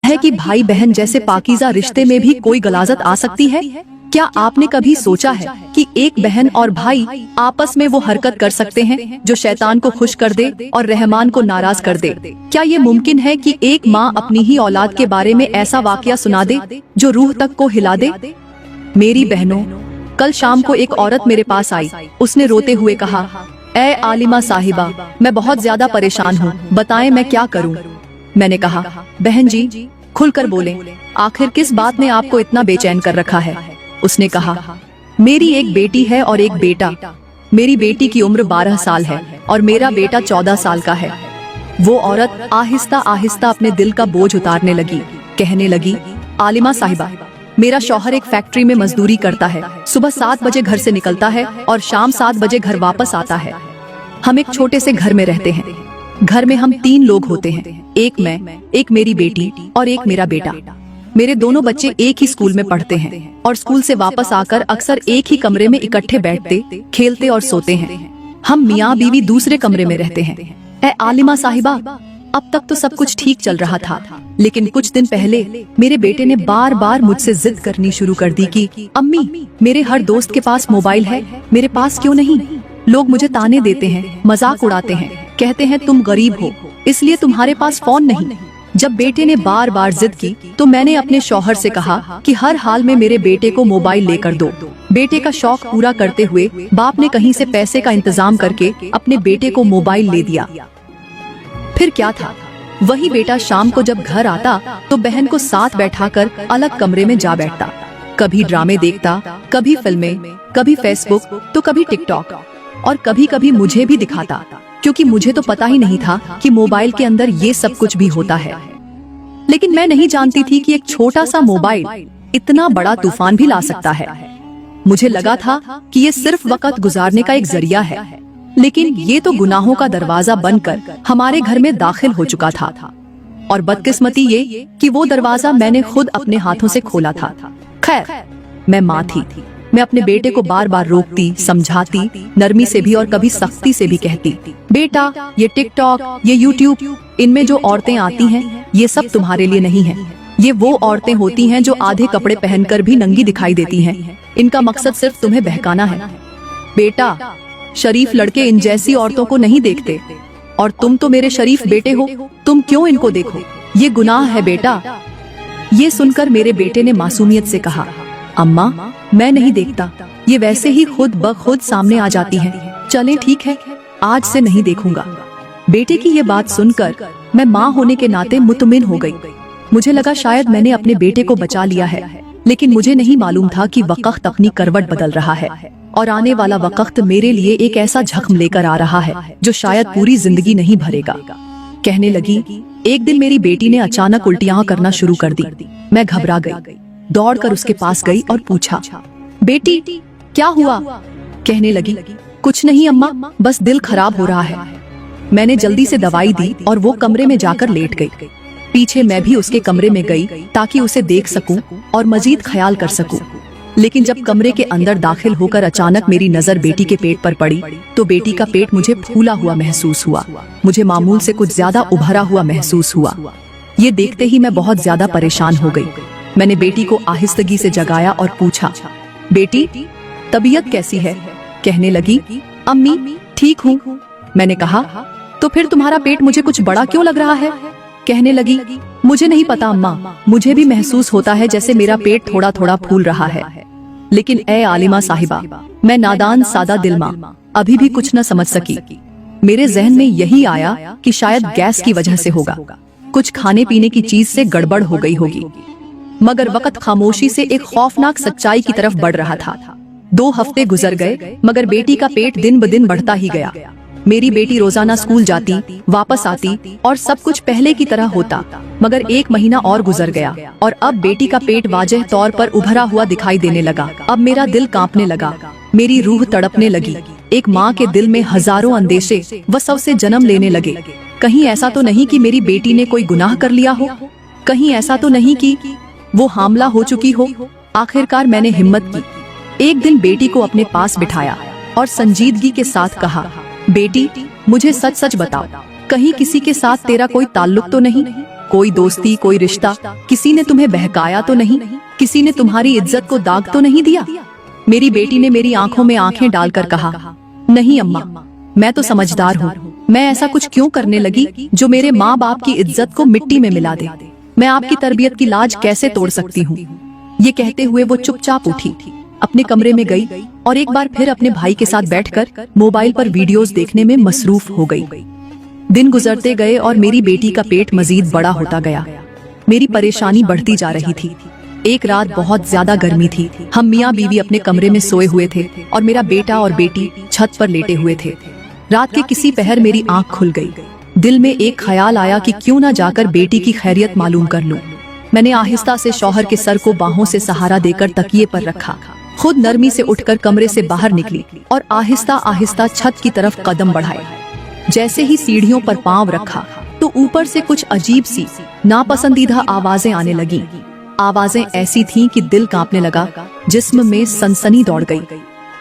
है कि भाई बहन जैसे पाकीज़ा रिश्ते में भी कोई गलाजत आ सकती है? क्या आपने कभी सोचा है कि एक बहन और भाई आपस में वो हरकत कर सकते हैं जो शैतान को खुश कर दे और रहमान को नाराज कर दे? क्या ये मुमकिन है कि एक माँ अपनी ही औलाद के बारे में ऐसा वाकया सुना दे जो रूह तक को हिला दे? मेरी बहनों, कल शाम को एक औरत मेरे पास आई। उसने रोते हुए कहा, ऐ आलिमा साहिबा, मैं बहुत ज्यादा परेशान हूँ, बताएं मैं क्या करूँ? मैंने कहा, बहन जी खुलकर बोलें, आखिर किस बात ने आपको इतना बेचैन कर रखा है? उसने कहा, मेरी एक बेटी है और एक बेटा। मेरी बेटी की उम्र 12 साल है और मेरा बेटा 14 साल का है। वो औरत आहिस्ता आहिस्ता अपने दिल का बोझ उतारने लगी। कहने लगी, आलिमा साहिबा, मेरा शौहर एक फैक्ट्री में मजदूरी करता है। सुबह 7 बजे घर से निकलता है और शाम 7 बजे घर वापस आता है। हम एक छोटे से घर में रहते हैं। घर में हम 3 लोग होते हैं, एक मैं, एक मेरी बेटी और एक मेरा बेटा। मेरे दोनों बच्चे एक ही स्कूल में पढ़ते हैं और स्कूल से वापस आकर अक्सर एक ही कमरे में इकट्ठे बैठते, खेलते और सोते हैं। हम मियाँ बीवी दूसरे कमरे में रहते हैं। ऐ आलिमा साहिबा, अब तक तो सब कुछ ठीक चल रहा था, लेकिन कुछ दिन पहले मेरे बेटे ने बार बार मुझसे जिद करनी शुरू कर दी कि अम्मी, मेरे हर दोस्त के पास मोबाइल है, मेरे पास क्यों नहीं? लोग मुझे ताने देते हैं, मजाक उड़ाते हैं, कहते हैं तुम गरीब हो इसलिए तुम्हारे पास फोन नहीं। जब बेटे ने बार बार जिद की तो मैंने अपने शौहर से कहा कि हर हाल में मेरे बेटे को मोबाइल लेकर दो। बेटे का शौक पूरा करते हुए बाप ने कहीं से पैसे का इंतजाम करके अपने बेटे को मोबाइल ले दिया। फिर क्या था, वही बेटा शाम को जब घर आता तो बहन को साथ बैठाकर अलग कमरे में जा बैठता। कभी ड्रामे देखता, कभी फिल्में, कभी फेसबुक तो कभी टिकटॉक, और कभी कभी मुझे भी दिखाता, क्योंकि मुझे तो पता ही नहीं था कि मोबाइल के अंदर ये सब कुछ भी होता है। लेकिन मैं नहीं जानती थी कि एक छोटा सा मोबाइल इतना बड़ा तूफान भी ला सकता है। मुझे लगा था कि ये सिर्फ वक्त गुजारने का एक जरिया है, लेकिन ये तो गुनाहों का दरवाजा बनकर हमारे घर में दाखिल हो चुका था। और बदकिस्मती ये कि वो दरवाजा मैंने खुद अपने हाथों से खोला था। खैर, मैं माँ थी। मैं अपने बेटे को बार बार रोकती, समझाती, नरमी से भी और कभी सख्ती से भी कहती, बेटा ये टिकटॉक, ये यूट्यूब, इनमें जो औरतें आती हैं ये सब तुम्हारे लिए नहीं है। ये वो औरतें होती हैं जो आधे कपड़े पहनकर भी नंगी दिखाई देती हैं। इनका मकसद सिर्फ तुम्हें बहकाना है। बेटा, शरीफ लड़के इन जैसी औरतों को नहीं देखते, और तुम तो मेरे शरीफ बेटे हो, तुम क्यों इनको देखो? ये गुनाह है बेटा। ये सुनकर मेरे बेटे ने मासूमियत से कहा, अम्मा मैं नहीं देखता, ये वैसे ही खुद ब खुद सामने आ जाती हैं। चलें ठीक है, आज से नहीं देखूंगा। बेटे की ये बात सुनकर मैं माँ होने के नाते मुतमिन हो गई। मुझे लगा शायद मैंने अपने बेटे को बचा लिया है, लेकिन मुझे नहीं मालूम था कि वक्त अपनी करवट बदल रहा है और आने वाला वक्त मेरे लिए एक ऐसा जख्म लेकर आ रहा है जो शायद पूरी जिंदगी नहीं भरेगा। कहने लगी, एक दिन मेरी बेटी ने अचानक उल्टियां करना शुरू कर दी। मैं घबरा गई, दौड़कर उसके पास गई और पूछा, बेटी क्या हुआ? कहने लगी, कुछ नहीं अम्मा, बस दिल खराब हो रहा है। मैंने जल्दी से दवाई दी और वो कमरे में जाकर लेट गई। पीछे मैं भी उसके कमरे में गई ताकि उसे देख सकूं और मजीद ख्याल कर सकूं। लेकिन जब कमरे के अंदर दाखिल होकर अचानक मेरी नजर बेटी के पेट पर पड़ी तो बेटी का पेट मुझे फूला हुआ महसूस हुआ। मुझे मामूल से कुछ ज्यादा उभरा हुआ महसूस हुआ। ये देखते ही मैं बहुत ज्यादा परेशान हो गई। मैंने बेटी को आहिस्तगी से जगाया और पूछा, बेटी तबीयत कैसी है? कहने लगी, अम्मी ठीक हूँ। मैंने कहा, तो फिर तुम्हारा पेट मुझे कुछ बड़ा क्यों लग रहा है? कहने लगी, मुझे नहीं पता अम्मा, मुझे भी महसूस होता है जैसे मेरा पेट थोड़ा थोड़ा फूल रहा है। लेकिन ए आलिमा साहिबा, मैं नादान सादा दिल माँ अभी भी कुछ न समझ सकी। मेरे जहन में यही आया कि शायद गैस की वजह से होगा, कुछ खाने पीने की चीज से गड़बड़ हो गई होगी। मगर वक्त खामोशी से एक खौफनाक सच्चाई की तरफ बढ़ रहा था। 2 हफ्ते गुजर गए मगर बेटी का पेट दिन ब दिन बढ़ता ही गया। मेरी बेटी रोजाना स्कूल जाती, वापस आती और सब कुछ पहले की तरह होता। मगर 1 महीना और गुजर गया और अब बेटी का पेट वाज़ेह तौर पर उभरा हुआ दिखाई देने लगा। अब मेरा दिल कांपने लगा, मेरी रूह तड़पने लगी। एक माँ के दिल में हजारों अंदेशे व सौ से जन्म लेने लगे। कहीं ऐसा तो नहीं कि मेरी बेटी ने कोई गुनाह कर लिया हो? कहीं ऐसा तो नहीं कि वो हामला हो चुकी हो? आखिरकार मैंने हिम्मत की। एक दिन बेटी को अपने पास बिठाया और संजीदगी के साथ कहा, बेटी मुझे सच सच बताओ, कहीं किसी के साथ तेरा कोई ताल्लुक तो नहीं? कोई दोस्ती, कोई रिश्ता, किसी ने तुम्हें बहकाया तो नहीं? किसी ने तुम्हारी इज्जत को दाग तो नहीं दिया? मेरी बेटी ने मेरी आंखों में आंखें डालकर कहा, नहीं अम्मा, मैं तो समझदार हूँ। मैं ऐसा कुछ क्यों करने लगी जो मेरे माँ बाप की इज्जत को मिट्टी में मिला दे? मैं आपकी तरबियत की लाज कैसे तोड़ सकती हूँ? ये कहते हुए वो चुपचाप उठी, अपने कमरे में गई और एक बार फिर अपने भाई के साथ बैठकर मोबाइल पर वीडियोस देखने में मसरूफ हो गई। दिन गुजरते गए और मेरी बेटी का पेट मजीद बड़ा होता गया। मेरी परेशानी बढ़ती जा रही थी। एक रात बहुत ज्यादा गर्मी थी। हम मियाँ बीवी अपने कमरे में सोए हुए थे और मेरा बेटा और बेटी छत पर लेटे हुए थे। रात के किसी पहर मेरी आंख खुल गई। दिल में एक ख्याल आया कि क्यों ना जाकर बेटी की खैरियत मालूम कर लूं। मैंने आहिस्ता से शौहर के सर को बाहों से सहारा देकर तकिए पर रखा, खुद नरमी से उठकर कमरे से बाहर निकली और आहिस्ता आहिस्ता छत की तरफ कदम बढ़ाए। जैसे ही सीढ़ियों पर पांव रखा तो ऊपर से कुछ अजीब सी नापसंदीदा आवाजें आने लगी। आवाजें ऐसी थीं कि दिल कांपने लगा, जिस्म में सनसनी दौड़ गई।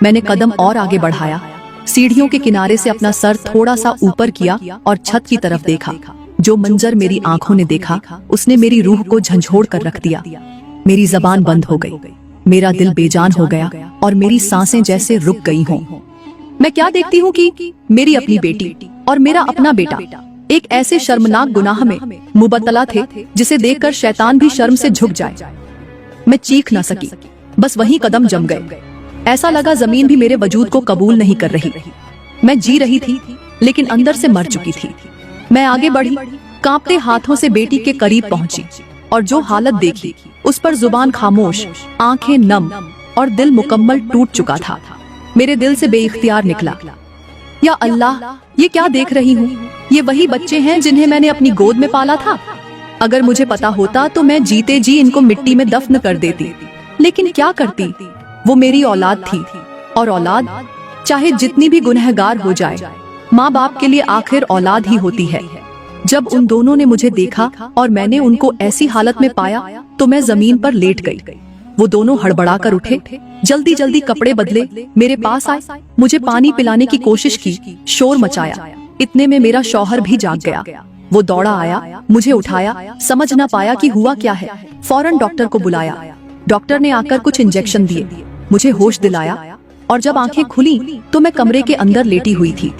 मैंने कदम और आगे बढ़ाया, सीढ़ियों के किनारे से अपना सर थोड़ा सा ऊपर किया और छत की तरफ देखा। जो मंजर मेरी आंखों ने देखा उसने मेरी रूह को झंझोड़ कर रख दिया। मेरी जबान बंद हो गई, मेरा दिल बेजान हो गया और मेरी सांसें जैसे रुक गई हों। मैं क्या देखती हूँ कि मेरी अपनी बेटी और मेरा अपना बेटा एक ऐसे शर्मनाक गुनाह में मुबतला थे जिसे देखकर शैतान भी शर्म से झुक जाए। मैं चीख न सकी, बस वहीं कदम जम गए। ऐसा लगा जमीन भी मेरे वजूद को कबूल नहीं कर रही। मैं जी रही थी लेकिन अंदर से मर चुकी थी। मैं आगे बढ़ी, कांपते हाथों से बेटी के करीब पहुंची और जो हालत देखी उस पर जुबान खामोश, आंखें नम और दिल मुकम्मल टूट चुका था। मेरे दिल से बेइख्तियार निकला, या अल्लाह, ये क्या देख रही हूँ? ये वही बच्चे हैं जिन्हें मैंने अपनी गोद में पाला था। अगर मुझे पता होता तो मैं जीते जी इनको मिट्टी में दफन कर देती, लेकिन क्या करती? वो मेरी औलाद थी और औलाद चाहे जितनी भी गुनहगार हो जाए, माँ बाप के लिए आखिर औलाद ही होती है। जब उन दोनों ने मुझे देखा और मैंने उनको ऐसी हालत में पाया तो मैं जमीन पर लेट गई। वो दोनों हड़बड़ा कर उठे, जल्दी जल्दी कपड़े बदले, मेरे पास आए, मुझे पानी पिलाने की कोशिश की, शोर मचाया। इतने में मेरा शौहर भी जाग गया। वो दौड़ा आया, मुझे उठाया, समझ न पाया कि हुआ क्या है। फौरन डॉक्टर को बुलाया। डॉक्टर ने आकर कुछ इंजेक्शन दिए, मुझे होश दिलाया और जब आंखें खुली तो मैं कमरे के अंदर लेटी हुई थी।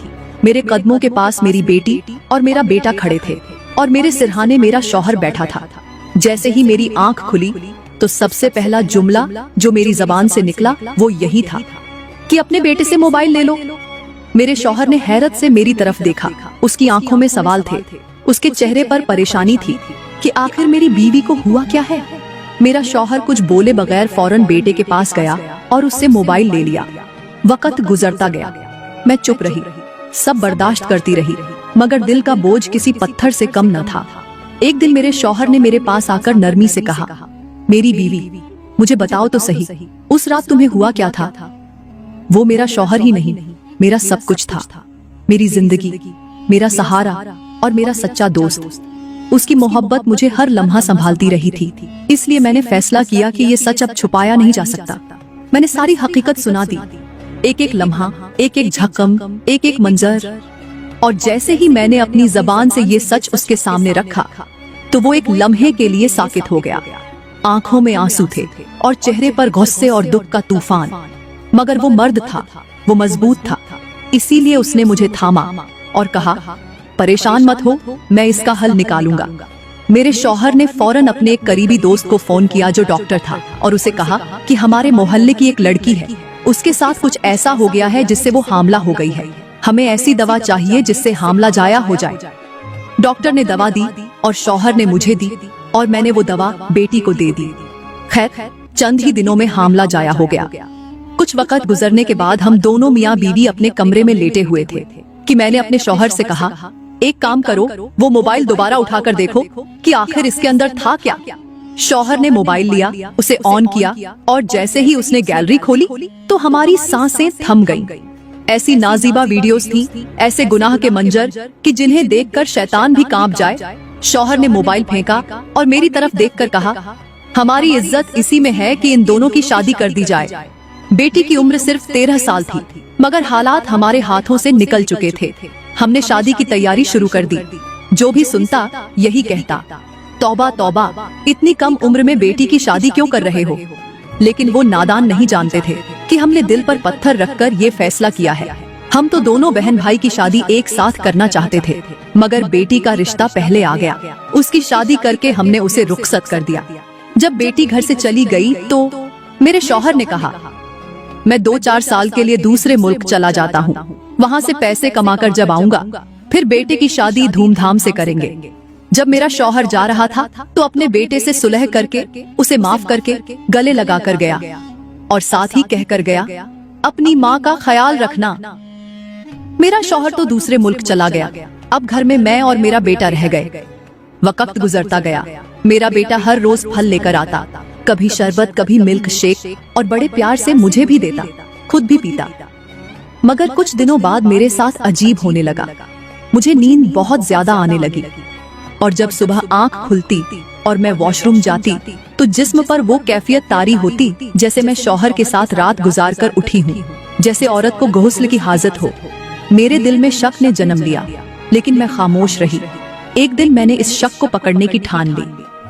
मेरे कदमों के पास मेरी बेटी और मेरा बेटा खड़े थे और मेरे सिरहाने मेरा शौहर बैठा था। जैसे ही मेरी आंख खुली तो सबसे पहला जुमला जो मेरी जबान से निकला वो यही था कि अपने बेटे से मोबाइल ले लो। मेरे शौहर ने हैरत से मेरी तरफ देखा, उसकी आंखों में सवाल थे, उसके चेहरे पर परेशानी थी कि आखिर मेरी बीवी को हुआ क्या है। मेरा शौहर कुछ बोले बगैर फौरन बेटे के पास गया और उससे मोबाइल ले लिया। वक्त गुजरता गया, मैं चुप रही, सब बर्दाश्त करती रही, मगर दिल का बोझ किसी पत्थर से कम न था। एक दिन मेरे शौहर ने मेरे पास आकर नरमी से कहा, मेरी बीवी, मुझे बताओ तो सही, उस रात तुम्हें हुआ क्या था? वो मेरा शौहर ही नहीं, मेरा सब कुछ था, मेरी जिंदगी, मेरा सहारा और मेरा सच्चा दोस्त। उसकी मोहब्बत मुझे हर लम्हा संभालती रही थी। इसलिए मैंने फैसला किया कि ये सच अब छुपाया नहीं जा सकता। मैंने सारी हकीकत सुना दी, एक एक लम्हा, एक एक झक्कम, एक एक मंजर। और जैसे ही मैंने अपनी जबान से ये सच उसके सामने रखा तो वो एक लम्हे के लिए साकित हो गया। आंखों में आंसू थे और चेहरे पर गुस्से और दुख का तूफान। मगर वो मर्द था, वो मजबूत था, इसीलिए उसने मुझे थामा और कहा, परेशान मत हो, मैं इसका हल निकालूंगा। मेरे शौहर ने फौरन अपने एक करीबी दोस्त को फोन किया जो डॉक्टर था और उसे कहा कि हमारे मोहल्ले की एक लड़की है, उसके साथ कुछ ऐसा हो गया है जिससे वो हामला हो गई है। हमें ऐसी दवा चाहिए जिससे हामला जाया हो जाए। डॉक्टर ने दवा दी और शौहर ने मुझे दी और मैंने वो दवा बेटी को दे दी। खैर, चंद ही दिनों में हामला जाया हो गया। कुछ वक्त गुजरने के बाद हम दोनों मियाँ बीवी अपने कमरे में लेटे हुए थे कि मैंने अपने शौहर से कहा, एक काम करो, वो मोबाइल दोबारा उठाकर देखो कि आखिर इसके अंदर था क्या। शौहर ने मोबाइल लिया, उसे ऑन किया और जैसे ही उसने गैलरी खोली तो हमारी सांसें थम गईं। ऐसी नाजीबा वीडियोस थी, ऐसे गुनाह के मंजर कि जिन्हें देखकर शैतान भी कांप जाए। शौहर ने मोबाइल फेंका और मेरी तरफ देखकर कहा, हमारी इज्जत इसी में है कि इन दोनों की शादी कर दी जाए। बेटी की उम्र सिर्फ 13 साल थी, मगर हालात हमारे हाथों से निकल चुके थे। हमने शादी की तैयारी शुरू कर दी। जो भी सुनता यही कहता, तौबा तौबा, इतनी कम उम्र में बेटी की शादी क्यों कर रहे हो? लेकिन वो नादान नहीं जानते थे कि हमने दिल पर पत्थर रखकर ये फैसला किया है। हम तो दोनों बहन भाई की शादी एक साथ करना चाहते थे, मगर बेटी का रिश्ता पहले आ गया। उसकी शादी करके हमने उसे रुखसत कर दिया। जब बेटी घर से चली गई तो मेरे शौहर ने कहा, मैं 2-4 साल के लिए दूसरे मुल्क चला जाता हूँ, वहाँ से पैसे कमाकर जब आऊंगा फिर बेटे की शादी धूमधाम से करेंगे। जब मेरा शौहर जा रहा था तो अपने बेटे से सुलह करके उसे माफ करके गले लगा कर गया और साथ ही कह कर गया, अपनी माँ का ख्याल रखना। मेरा शौहर तो दूसरे मुल्क चला गया। अब घर में मैं और मेरा बेटा रह गए। वक्त गुजरता गया। मेरा बेटा हर रोज फल लेकर आता, कभी शरबत कभी मिल्क शेक, और बड़े प्यार से मुझे भी देता, खुद भी पीता। मगर कुछ दिनों बाद मेरे साथ अजीब होने लगा। मुझे नींद बहुत ज्यादा आने लगी और जब सुबह आंख खुलती और मैं वॉशरूम जाती तो जिस्म पर वो कैफियत तारी होती जैसे मैं शौहर के साथ रात गुजार कर उठी हूँ, जैसे औरत को गुस्ल की हाजत हो। मेरे दिल में शक ने जन्म लिया, लेकिन मैं खामोश रही। एक दिन मैंने इस शक को पकड़ने की ठान ली।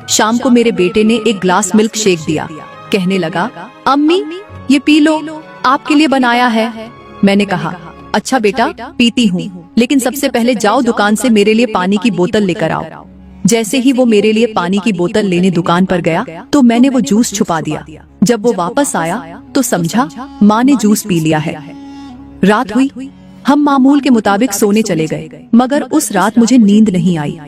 शाम को मेरे बेटे ने एक ग्लास मिल्क शेक दिया, कहने लगा, अम्मी ये पी लो, आपके लिए बनाया है। मैंने कहा, अच्छा बेटा पीती हूँ, लेकिन सबसे पहले जाओ दुकान से मेरे लिए पानी की बोतल लेकर आओ। जैसे ही वो मेरे लिए पानी की बोतल लेने दुकान पर गया तो मैंने वो जूस छुपा दिया। जब वो वापस आया तो समझा माँ ने जूस पी लिया है। रात हुई, हम मामूल के मुताबिक सोने चले गए, मगर उस रात मुझे नींद नहीं आई।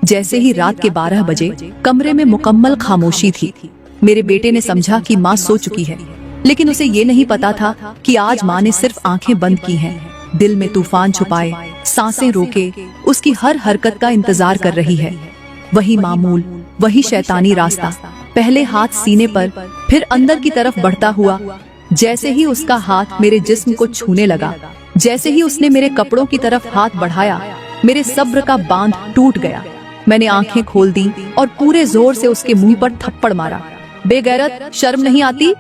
जैसे ही रात के 12 बजे कमरे में मुकम्मल खामोशी थी। मेरे बेटे ने समझा कि माँ सो चुकी है, लेकिन उसे ये नहीं पता था कि आज माँ ने सिर्फ आंखें बंद की हैं, दिल में तूफान छुपाए, सांसें रोके, उसकी हर हरकत का इंतजार कर रही है। वही मामूल, वही शैतानी रास्ता, पहले हाथ सीने पर, फिर अंदर की तरफ बढ़ता हुआ। जैसे ही उसका हाथ मेरे जिस्म को छूने लगा, जैसे ही उसने मेरे कपड़ों की तरफ हाथ बढ़ाया, मेरे सब्र का बांध टूट गया। मैंने आंखें खोल दी और पूरे जोर से उसके मुंह पर थप्पड़ मारा। बेगैरत, शर्म नहीं आती?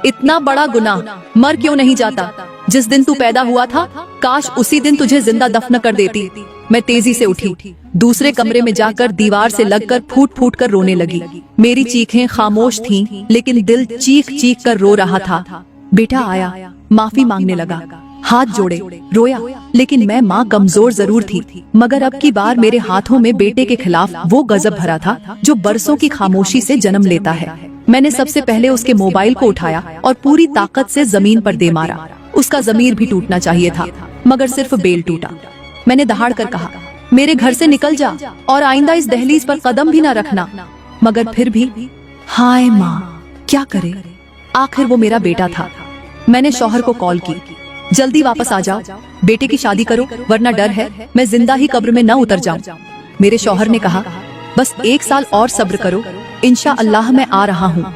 इतना बड़ा गुनाह, मर क्यों नहीं जाता? जिस दिन तू पैदा हुआ था, काश उसी दिन तुझे जिंदा दफन कर देती। मैं तेजी से उठी, दूसरे कमरे में जाकर दीवार से लगकर फूट फूट कर रोने लगी। मेरी चीखें खामोश थीं, लेकिन दिल चीख चीख कर रो रहा था। बेटा आया, माफी मांगने लगा, हाथ जोड़े, रोया, लेकिन मैं माँ कमजोर जरूर थी, मगर अब की बार मेरे हाथों में बेटे के खिलाफ वो गजब भरा था जो बरसों की खामोशी से जन्म लेता है। मैंने सबसे पहले उसके मोबाइल को उठाया और पूरी ताकत से जमीन पर दे मारा। उसका जमीर भी टूटना चाहिए था, मगर सिर्फ बेल टूटा। मैंने दहाड़ कर कहा, मेरे घर से निकल जा और आइंदा इस दहलीज पर कदम भी न रखना। मगर फिर भी, हाय माँ, क्या करे? आखिर वो मेरा बेटा था। मैंने शौहर को कॉल की, जल्दी वापस आ जाओ, बेटे की शादी करो, वरना डर है मैं जिंदा ही कब्र में न उतर जाऊं। मेरे शौहर ने कहा, बस 1 साल और सब्र करो, इंशाअल्लाह मैं आ रहा हूँ।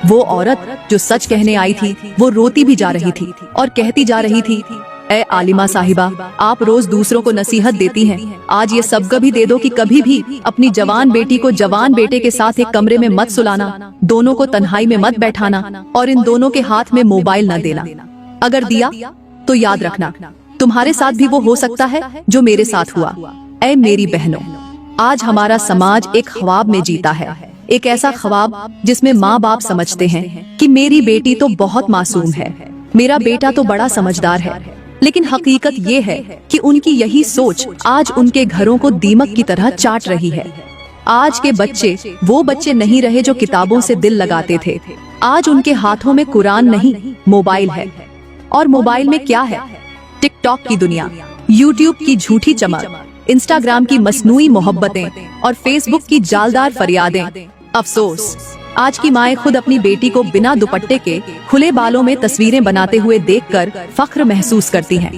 वो औरत जो सच कहने आई थी, वो रोती भी जा रही थी और कहती जा रही थी, ए आलिमा साहिबा, आप रोज दूसरों को नसीहत देती हैं, आज ये सबक भी दे दो कि कभी भी अपनी जवान बेटी को जवान बेटे के साथ एक कमरे में मत सुलाना, दोनों को तन्हाई में मत बैठाना और इन दोनों के हाथ में मोबाइल न देना। अगर दिया तो याद रखना, तुम्हारे साथ भी वो हो सकता है जो मेरे साथ हुआ। ऐ मेरी बहनों, आज हमारा समाज एक ख्वाब में जीता है, एक ऐसा ख्वाब जिसमें माँ बाप समझते हैं कि मेरी बेटी तो बहुत मासूम है, मेरा बेटा तो बड़ा समझदार है, लेकिन हकीकत ये है कि उनकी यही सोच आज उनके घरों को दीमक की तरह चाट रही है। आज के बच्चे वो बच्चे नहीं रहे जो किताबों से दिल लगाते थे। आज उनके हाथों में कुरान नहीं, मोबाइल है। और मोबाइल में क्या है? टिकटॉक की दुनिया, यूट्यूब की झूठी चमक, इंस्टाग्राम की मसनूई मोहब्बतें और फेसबुक की जालदार फरियादें। अफसोस, आज की माएं खुद अपनी बेटी को बिना दुपट्टे के खुले बालों में तस्वीरें बनाते हुए देखकर फख्र महसूस करती हैं।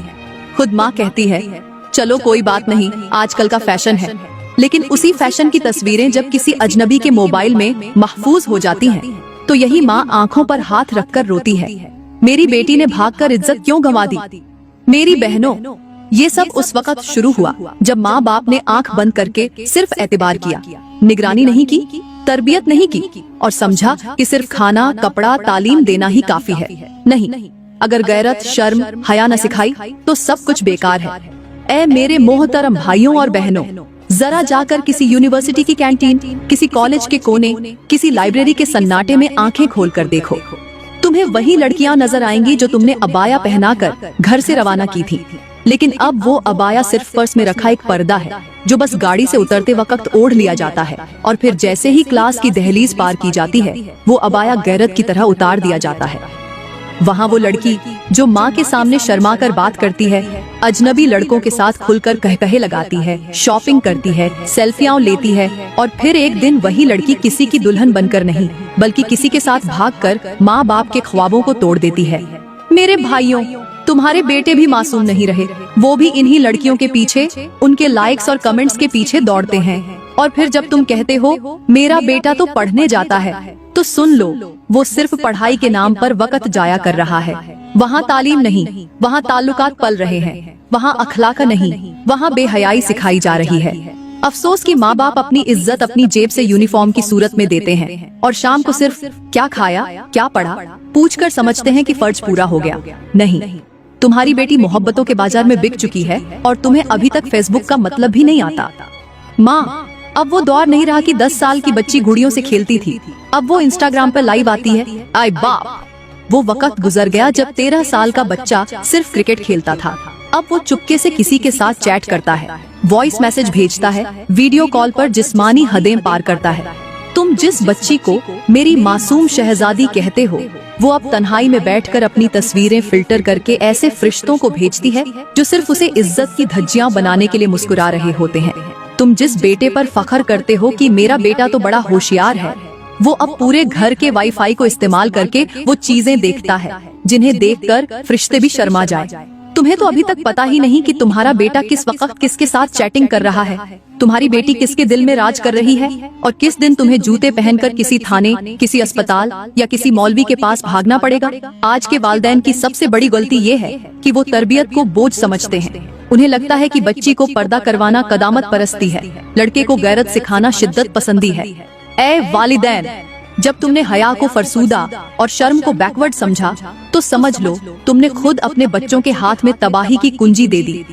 खुद माँ कहती है, चलो कोई बात नहीं, आजकल का फैशन है, लेकिन उसी फैशन की तस्वीरें जब किसी अजनबी के मोबाइल में महफूज हो जाती हैं, तो यही माँ आंखों पर हाथ रखकर रोती है, मेरी बेटी ने भागकर इज्जत क्यों गंवा दी? मेरी बहनों, ये सब उस वक्त शुरू हुआ जब माँ बाप ने आंख बंद करके सिर्फ एतबार किया, निगरानी नहीं की, तरबियत नहीं की और समझा कि सिर्फ खाना, कपड़ा, तालीम देना ही काफी है। नहीं, अगर गैरत, शर्म, हया न सिखाई तो सब कुछ बेकार है। ऐ मेरे मोहतरम भाइयों और बहनों, जरा जाकर किसी यूनिवर्सिटी की कैंटीन, किसी कॉलेज के कोने, किसी लाइब्रेरी के सन्नाटे में आंखें खोलकर देखो। तुम्हें वही लड़कियां नजर आएंगी जो तुमने अबाया पहनाकर घर से रवाना की थी। लेकिन अब वो अबाया सिर्फ पर्स में रखा एक पर्दा है जो बस गाड़ी से उतरते वक्त ओढ़ लिया जाता है, और फिर जैसे ही क्लास की दहलीज पार की जाती है वो अबाया गैरत की तरह उतार दिया जाता है। वहाँ वो लड़की जो माँ के सामने शर्मा कर बात करती है, अजनबी लड़कों के साथ खुलकर कहकहे लगाती है, शॉपिंग करती है, सेल्फियां लेती है, और फिर एक दिन वही लड़की किसी की दुल्हन बनकर नहीं बल्कि किसी के साथ भागकर माँ बाप के ख्वाबों को तोड़ देती है। मेरे भाइयों, तुम्हारे बेटे भी मासूम नहीं रहे। वो भी इन्हीं लड़कियों के पीछे, उनके लाइक्स और कमेंट्स के पीछे दौड़ते हैं। और फिर जब तुम कहते हो मेरा बेटा तो पढ़ने जाता है, तो सुन लो, वो सिर्फ पढ़ाई के नाम पर वक्त जाया कर रहा है। वहाँ तालीम नहीं, वहाँ ताल्लुकात पल रहे हैं। वहाँ अखलाक नहीं, वहाँ बेहयाई सिखाई जा रही है। अफसोस कि माँ बाप अपनी इज्जत अपनी जेब से यूनिफॉर्म की सूरत में देते हैं, और शाम को सिर्फ क्या खाया, क्या पढ़ा पूछकर समझते हैं कि फर्ज पूरा हो गया। नहीं, तुम्हारी बेटी मोहब्बतों के बाजार में बिक चुकी है और तुम्हें अभी तक फेसबुक का मतलब भी नहीं आता। माँ, अब वो दौर नहीं रहा कि 10 साल की बच्ची गुड़ियों से खेलती थी। अब वो इंस्टाग्राम पर लाइव आती है। आय बाप, वो वक्त गुजर गया जब 13 साल का बच्चा सिर्फ क्रिकेट खेलता था। अब वो चुपके से किसी के साथ चैट करता है, वॉइस मैसेज भेजता है, वीडियो कॉल पर जिस्मानी हदें पार करता है। तुम जिस बच्ची को मेरी मासूम शहजादी कहते हो, वो अब तन्हाई में बैठकर अपनी तस्वीरें फिल्टर करके ऐसे फरिश्तों को भेजती है जो सिर्फ उसे इज्जत की धज्जियां बनाने के लिए मुस्कुरा रहे होते हैं। तुम जिस बेटे पर फख्र करते हो कि मेरा बेटा तो बड़ा होशियार है, वो अब पूरे घर के वाईफाई को इस्तेमाल करके वो चीजें देखता है जिन्हें देखकर फरिश्ते भी शर्मा जाए। तुम्हें तो अभी तक पता ही नहीं कि तुम्हारा बेटा किस वक्त किसके साथ चैटिंग कर रहा है, तुम्हारी बेटी किसके दिल में राज कर रही है, और किस दिन तुम्हें जूते पहनकर किसी थाने, किसी अस्पताल या किसी मौलवी के पास भागना पड़ेगा। आज के वालिदैन की सबसे बड़ी गलती ये है कि वो तरबियत को बोझ समझते हैं। उन्हें लगता है कि बच्ची को पर्दा करवाना कदामत परस्ती है, लड़के को गैरत सिखाना शिद्दत पसंदी है। ऐ वालिदैन, जब तुमने हया को फरसूदा और शर्म को बैकवर्ड समझा, तो समझ लो तुमने खुद अपने बच्चों के हाथ में तबाही की कुंजी दे दी।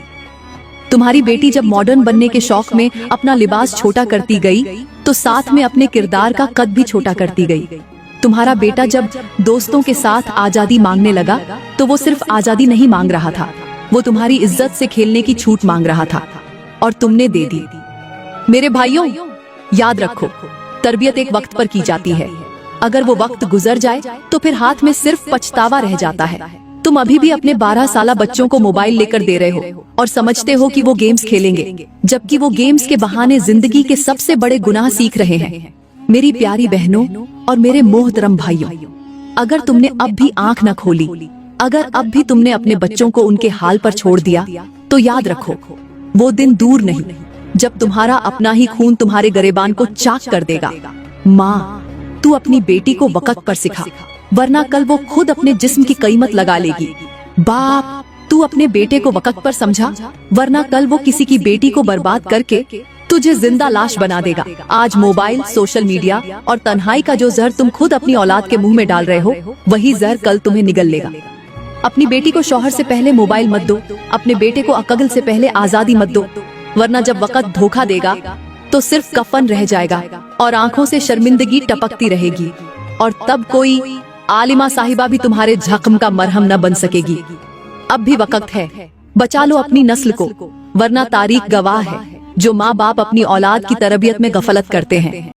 तुम्हारी बेटी जब मॉडर्न बनने के शौक में अपना लिबास छोटा करती गई, तो साथ में अपने किरदार का कद भी छोटा करती गई। तुम्हारा बेटा जब दोस्तों के साथ आजादी मांगने लगा, तो वो सिर्फ आजादी नहीं मांग रहा था, वो तुम्हारी इज्जत से खेलने की छूट मांग रहा था, और तुमने दे दी। मेरे भाइयों, याद रखो, तरबियत एक वक्त पर की जाती है। अगर वो वक्त गुजर जाए तो फिर हाथ में सिर्फ पछतावा रह जाता है। तुम अभी भी अपने 12 साला बच्चों को मोबाइल लेकर दे रहे हो और समझते हो कि वो गेम्स खेलेंगे, जबकि वो गेम्स के बहाने जिंदगी के सबसे बड़े गुनाह सीख रहे हैं। मेरी प्यारी बहनों और मेरे मोहतरम भाइयों, अगर तुमने अब भी आंख न खोली, अगर अब भी तुमने अपने बच्चों को उनके हाल पर छोड़ दिया, तो याद रखो, वो दिन दूर नहीं जब तुम्हारा अपना ही खून तुम्हारे गरेबान को चाक कर देगा। माँ, तू अपनी बेटी को वक्त पर सिखा, वरना कल वो खुद अपने जिस्म की कीमत लगा लेगी। बाप, तू अपने बेटे को वक्त पर समझा, वरना कल वो किसी की बेटी को बर्बाद करके तुझे जिंदा लाश बना देगा। आज मोबाइल, सोशल मीडिया और तन्हाई का जो जहर तुम खुद अपनी औलाद के मुंह में डाल रहे हो, वही जहर कल तुम्हें निगल लेगा। अपनी बेटी को शौहर से पहले मोबाइल मत दो, अपने बेटे को अक्ल से पहले आजादी मत दो, वरना जब वक्त धोखा देगा तो सिर्फ कफन रह जाएगा और आंखों से शर्मिंदगी टपकती रहेगी, और तब कोई आलिमा साहिबा भी तुम्हारे जख्म का मरहम न बन सकेगी। अब भी वक्त है, बचा लो अपनी नस्ल को, वरना तारीख गवाह है, जो माँ बाप अपनी औलाद की तरबियत में गफलत करते हैं